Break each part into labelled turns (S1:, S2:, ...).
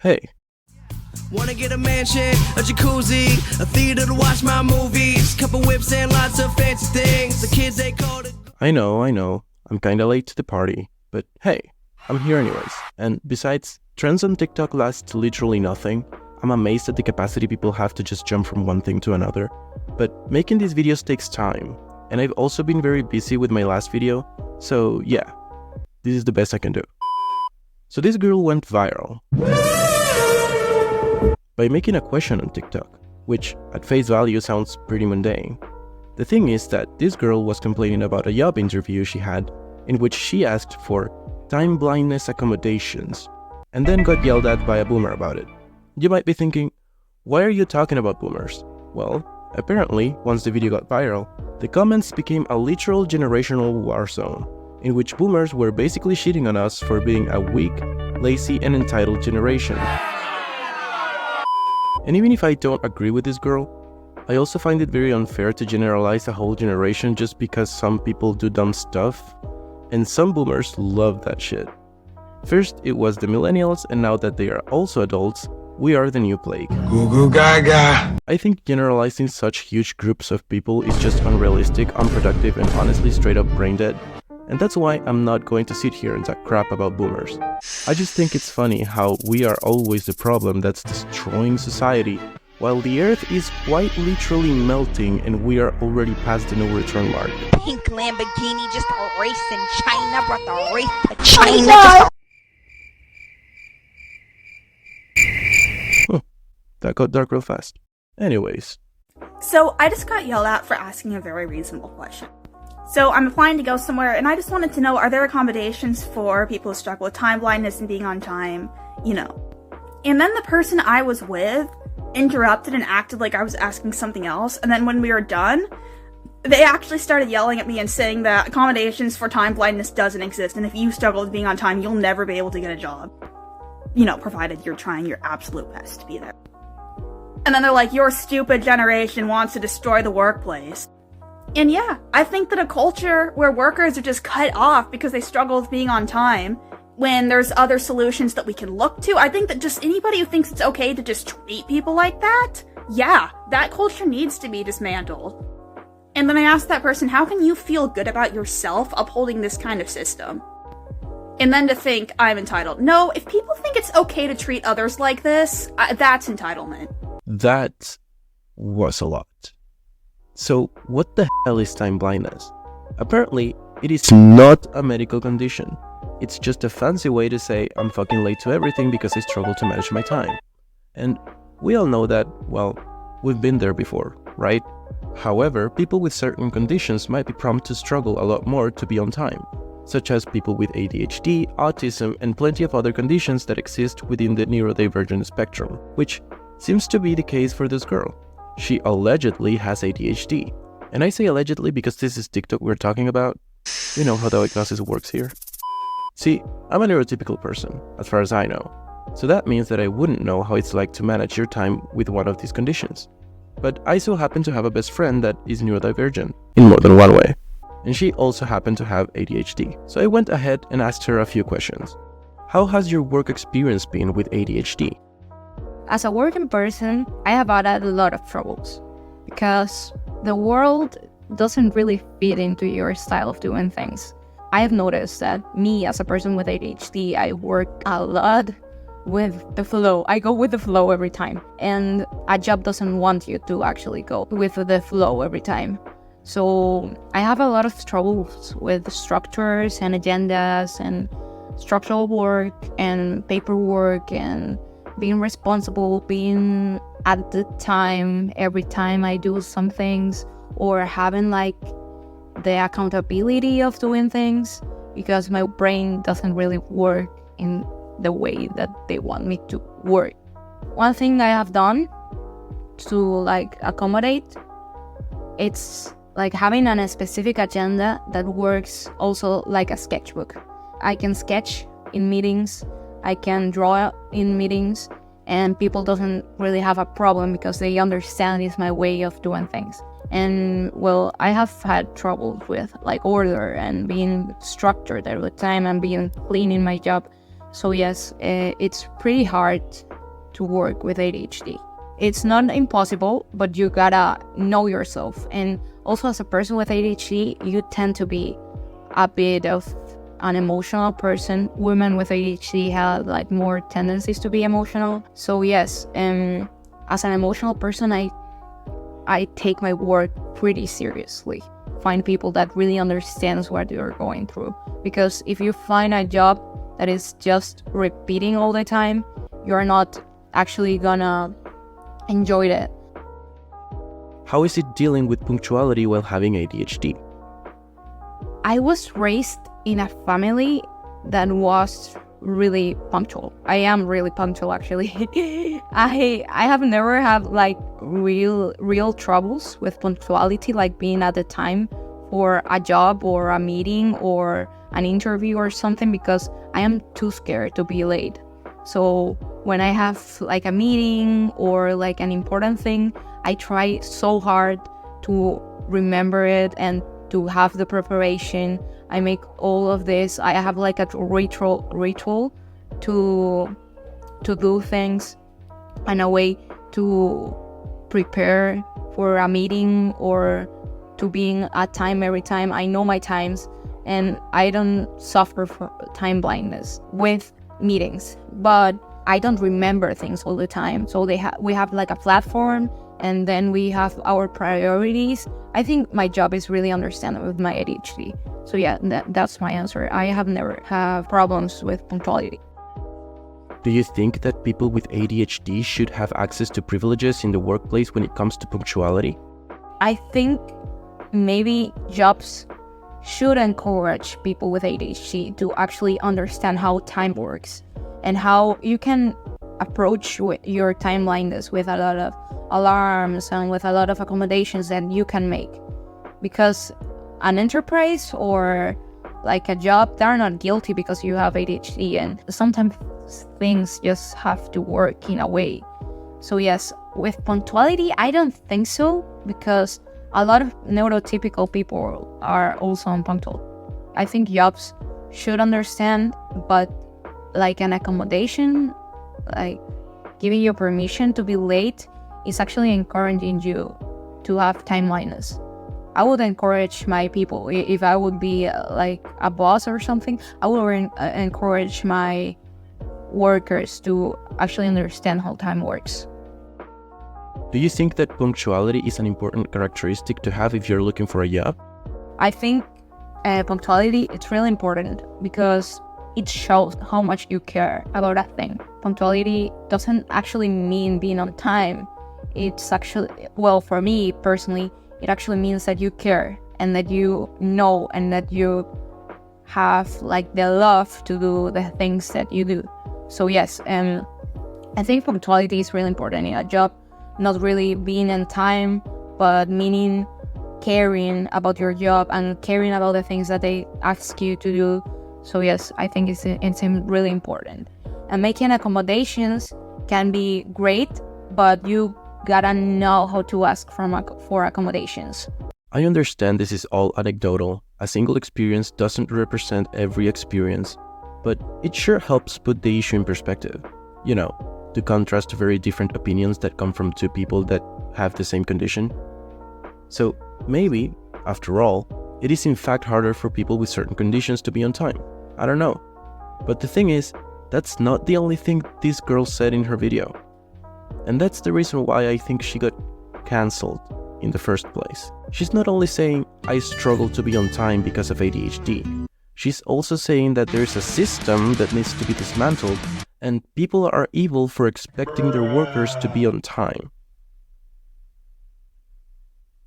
S1: hey.
S2: Wanna get a mansion, a jacuzzi, a theater to watch my movies, couple whips and lots of fancy things. The kids they call it.
S1: I know, I'm kinda late to the party, but hey, I'm here anyways. And besides, trends on TikTok last literally nothing. I'm amazed at the capacity people have to just jump from one thing to another. But making these videos takes time, and I've also been very busy with my last video, so yeah, this is the best I can do. So this girl went viral by making a question on TikTok, which at face value sounds pretty mundane. The thing is that this girl was complaining about a job interview she had in which she asked for time blindness accommodations and then got yelled at by a boomer about it. You might be thinking, why are you talking about boomers? Well, apparently, once the video got viral, the comments became a literal generational war zone, in which boomers were basically shitting on us for being a weak, lazy, and entitled generation. And even if I don't agree with this girl, I also find it very unfair to generalize a whole generation just because some people do dumb stuff, and some boomers love that shit. First, it was the millennials, and now that they are also adults, we are the new plague.
S3: Goo goo gaga.
S1: I think generalizing such huge groups of people is just unrealistic, unproductive, and honestly straight up brain dead. And that's why I'm not going to sit here and talk crap about boomers. I just think it's funny how we are always the problem that's destroying society, while the earth is quite literally melting and we are already past the no-return mark.
S4: Pink Lamborghini, just a race in China, brought the race to China.
S1: That got dark real fast. Anyways.
S5: So I just got yelled at for asking a very reasonable question. So I'm applying to go somewhere, and I just wanted to know, are there accommodations for people who struggle with time blindness and being on time, you know? And then the person I was with interrupted and acted like I was asking something else, and then when we were done, they actually started yelling at me and saying that accommodations for time blindness doesn't exist, and if you struggle with being on time, you'll never be able to get a job. You know, provided you're trying your absolute best to be there. And then they're like, your stupid generation wants to destroy the workplace. And yeah, I think that a culture where workers are just cut off because they struggle with being on time, when there's other solutions that we can look to, I think that just anybody who thinks it's okay to just treat people like that, yeah, that culture needs to be dismantled. And then I asked that person, how can you feel good about yourself upholding this kind of system? And then to think I'm entitled. No, if people think it's okay to treat others like this, that's entitlement.
S1: That was a lot. So what the hell is time blindness? Apparently, it is not a medical condition. It's just a fancy way to say I'm fucking late to everything because I struggle to manage my time. And we all know that, well, we've been there before, right? However, people with certain conditions might be prone to struggle a lot more to be on time, such as people with ADHD, autism, and plenty of other conditions that exist within the neurodivergent spectrum, which seems to be the case for this girl. She allegedly has ADHD. And I say allegedly because this is TikTok we're talking about. You know how diagnosis works here. See, I'm a neurotypical person, as far as I know. So that means that I wouldn't know how it's like to manage your time with one of these conditions. But I so happen to have a best friend that is neurodivergent, in more than one way. And she also happened to have ADHD. So I went ahead and asked her a few questions. How has your work experience been with ADHD?
S6: As a working person, I have had a lot of troubles because the world doesn't really fit into your style of doing things. I have noticed that me as a person with ADHD, I work a lot with the flow. I go with the flow every time, and a job doesn't want you to actually go with the flow every time. So I have a lot of troubles with structures and agendas and structural work and paperwork and being responsible, being at the time every time I do some things, or having like the accountability of doing things, because my brain doesn't really work in the way that they want me to work. One thing I have done to like accommodate, it's like having a specific agenda that works also like a sketchbook. I can sketch in meetings, I can draw in meetings, and people doesn't really have a problem because they understand it's my way of doing things. And well, I have had trouble with like order and being structured every time and being clean in my job. So yes, it's pretty hard to work with ADHD. It's not impossible, but you gotta know yourself. And also, as a person with ADHD, you tend to be a bit of an emotional person. Women with ADHD have like more tendencies to be emotional. So yes, as an emotional person, I take my work pretty seriously. Find people that really understands what you're going through. Because if you find a job that is just repeating all the time, you're not actually gonna enjoy it.
S1: How is it dealing with punctuality while having ADHD?
S6: I was raised in a family that was really punctual. I am really punctual, actually. I have never had like real troubles with punctuality, like being at the time for a job or a meeting or an interview or something, because I am too scared to be late. So when I have like a meeting or like an important thing, I try so hard to remember it and to have the preparation. I make all of this. I have like a ritual to do things and a way to prepare for a meeting or to being at time every time. I know my times and I don't suffer from time blindness with meetings, but I don't remember things all the time. So we have like a platform, and then we have our priorities. I think my job is really understanding with my ADHD. So yeah, that's my answer. I have never had problems with punctuality.
S1: Do you think that people with ADHD should have access to privileges in the workplace when it comes to punctuality?
S6: I think maybe jobs should encourage people with ADHD to actually understand how time works and how you can approach your time blindness with a lot of alarms and with a lot of accommodations that you can make. Because an enterprise or like a job, they're not guilty because you have ADHD, and sometimes things just have to work in a way. So yes, with punctuality, I don't think so, because a lot of neurotypical people are also unpunctual. I think jobs should understand, but like an accommodation, like giving you permission to be late, is actually encouraging you to have time blindness. I would encourage my people, if I would be like a boss or something, I would encourage my workers to actually understand how time works.
S1: Do you think that punctuality is an important characteristic to have if you're looking for a job?
S6: I think punctuality, it's really important because it shows how much you care about a thing. Punctuality doesn't actually mean being on time. It's actually, well, for me personally, it actually means that you care and that you know and that you have like the love to do the things that you do. So yes, I think punctuality is really important in a job. Not really being on time, but meaning caring about your job and caring about the things that they ask you to do. So yes, I think it's really important. And making accommodations can be great, but you gotta know how to ask for accommodations.
S1: I understand this is all anecdotal. A single experience doesn't represent every experience, but it sure helps put the issue in perspective. You know, to contrast very different opinions that come from two people that have the same condition. So maybe, after all, it is in fact harder for people with certain conditions to be on time. I don't know. But the thing is, that's not the only thing this girl said in her video. And that's the reason why I think she got cancelled in the first place. She's not only saying, I struggle to be on time because of ADHD. She's also saying that there's a system that needs to be dismantled, and people are evil for expecting their workers to be on time.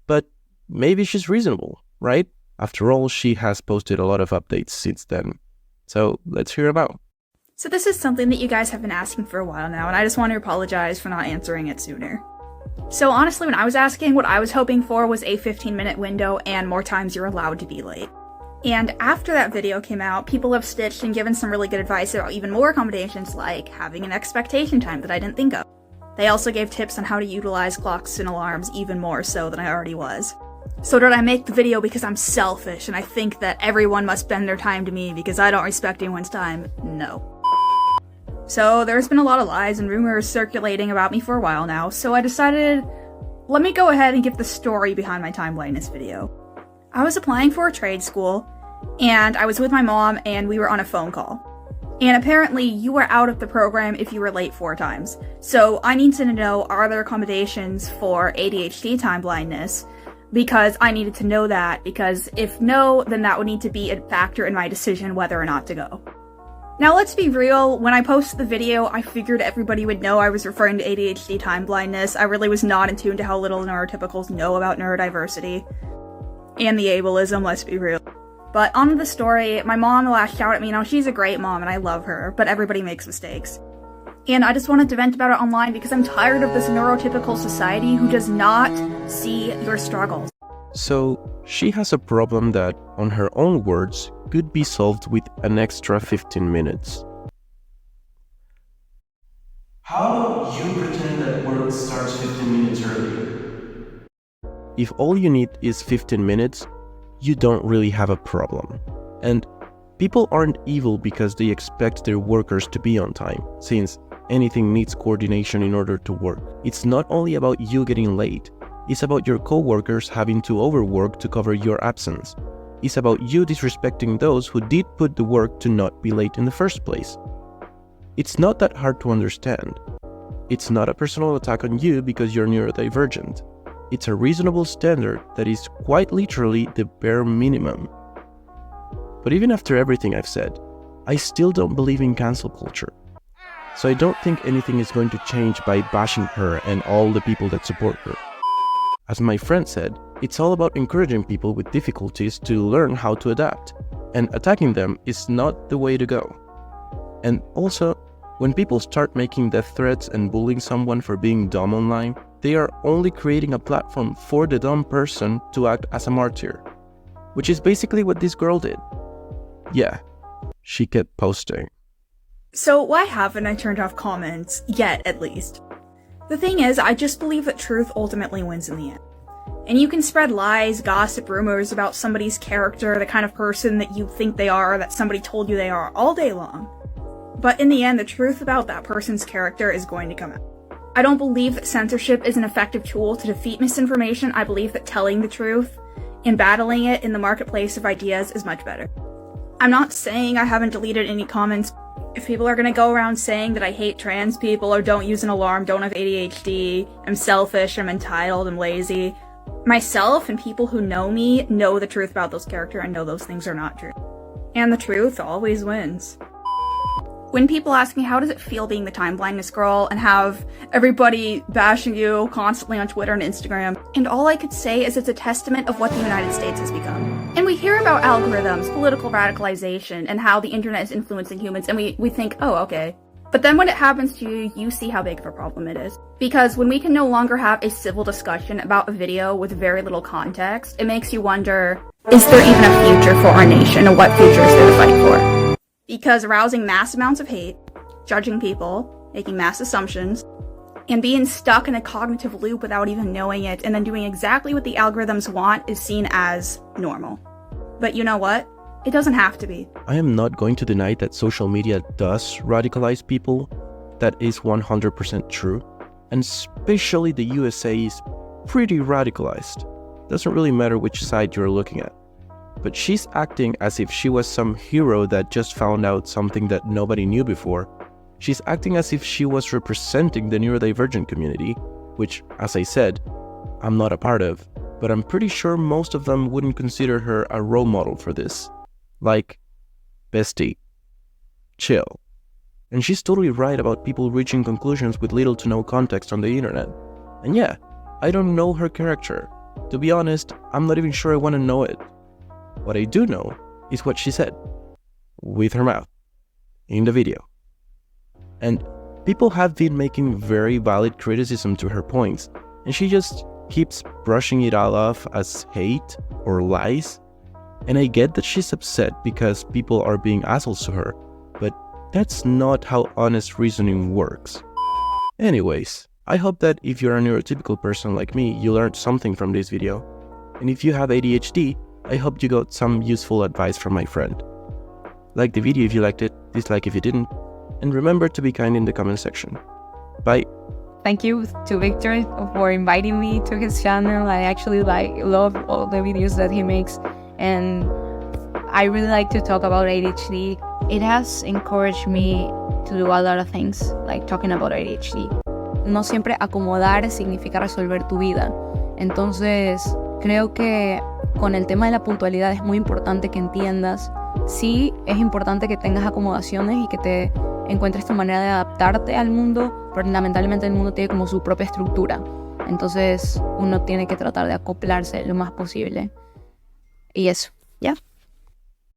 S1: But maybe she's reasonable, right? After all, she has posted a lot of updates since then. So let's hear about.
S5: So this is something that you guys have been asking for a while now, and I just want to apologize for not answering it sooner. So honestly, when I was asking, what I was hoping for was a 15-minute window and more times you're allowed to be late. And after that video came out, people have stitched and given some really good advice about even more accommodations, like having an expectation time that I didn't think of. They also gave tips on how to utilize clocks and alarms even more so than I already was. So did I make the video because I'm selfish and I think that everyone must bend their time to me because I don't respect anyone's time? No. So there's been a lot of lies and rumors circulating about me for a while now, so I decided, let me go ahead and give the story behind my time blindness video. I was applying for a trade school, and I was with my mom, and we were on a phone call. And apparently, you were out of the program if you were late 4 times. So I need to know, are there accommodations for ADHD time blindness? Because I needed to know that, because if no, then that would need to be a factor in my decision whether or not to go. Now let's be real, when I posted the video, I figured everybody would know I was referring to ADHD time blindness. I really was not in tune to how little neurotypicals know about neurodiversity. And the ableism, let's be real. But on to the story, my mom lashed out at me. Now she's a great mom and I love her, but everybody makes mistakes. And I just wanted to vent about it online because I'm tired of this neurotypical society who does not see your struggles.
S1: So, she has a problem that, on her own words, could be solved with an extra 15 minutes. How do you pretend that work starts 15 minutes early? If all you need is 15 minutes, you don't really have a problem. And people aren't evil because they expect their workers to be on time, since anything needs coordination in order to work. It's not only about you getting late, it's about your co-workers having to overwork to cover your absence. It's about you disrespecting those who did put the work to not be late in the first place. It's not that hard to understand. It's not a personal attack on you because you're neurodivergent. It's a reasonable standard that is quite literally the bare minimum. But even after everything I've said, I still don't believe in cancel culture. So I don't think anything is going to change by bashing her and all the people that support her. As my friend said, it's all about encouraging people with difficulties to learn how to adapt, and attacking them is not the way to go. And also, when people start making death threats and bullying someone for being dumb online, they are only creating a platform for the dumb person to act as a martyr, which is basically what this girl did. Yeah, she kept posting.
S5: So why haven't I turned off comments? Yet, at least. The thing is, I just believe that truth ultimately wins in the end. And you can spread lies, gossip, rumors about somebody's character, the kind of person that you think they are, that somebody told you they are, all day long. But in the end, the truth about that person's character is going to come out. I don't believe that censorship is an effective tool to defeat misinformation. I believe that telling the truth and battling it in the marketplace of ideas is much better. I'm not saying I haven't deleted any comments. If people are gonna go around saying that I hate trans people or don't use an alarm, don't have ADHD, I'm selfish, I'm entitled, I'm lazy, myself and people who know me know the truth about those characters and know those things are not true. And the truth always wins. When people ask me how does it feel being the time blindness girl and have everybody bashing you constantly on Twitter and Instagram, and all I could say is it's a testament of what the United States has become. And we hear about algorithms, political radicalization, and how the internet is influencing humans, and we think, oh, okay. But then when it happens to you, you see how big of a problem it is. Because when we can no longer have a civil discussion about a video with very little context, it makes you wonder, is there even a future for our nation, and what future is there to fight for? Because arousing mass amounts of hate, judging people, making mass assumptions, and being stuck in a cognitive loop without even knowing it, and then doing exactly what the algorithms want is seen as normal. But you know what? It doesn't have to be.
S1: I am not going to deny that social media does radicalize people. That is 100% true. And especially the USA is pretty radicalized. Doesn't really matter which side you're looking at. But she's acting as if she was some hero that just found out something that nobody knew before. She's acting as if she was representing the neurodivergent community, which, as I said, I'm not a part of, but I'm pretty sure most of them wouldn't consider her a role model for this. Like, bestie, chill. And she's totally right about people reaching conclusions with little to no context on the internet. And yeah, I don't know her character. To be honest, I'm not even sure I want to know it. What I do know is what she said, with her mouth, in the video. And people have been making very valid criticism to her points, and she just keeps brushing it all off as hate or lies. And I get that she's upset because people are being assholes to her, but that's not how honest reasoning works. Anyways, I hope that if you're a neurotypical person like me, you learned something from this video. And if you have ADHD, I hope you got some useful advice from my friend. Like the video if you liked it, dislike if you didn't. and remember to be kind in the comment section. Bye.
S6: Thank you to Victor for inviting me to his channel. I actually love all the videos that he makes, and I really like to talk about ADHD. It has encouraged me to do a lot of things, like talking about ADHD. No siempre acomodar significa resolver tu vida. Entonces, creo que con el tema de la puntualidad es muy importante que entiendas. Sí, es importante que tengas acomodaciones y que te encuentres tu manera de adaptarte al mundo, pero lamentablemente el mundo tiene como su propia estructura. Entonces, uno tiene que tratar de acoplarse lo más posible. Y eso, ¿ya?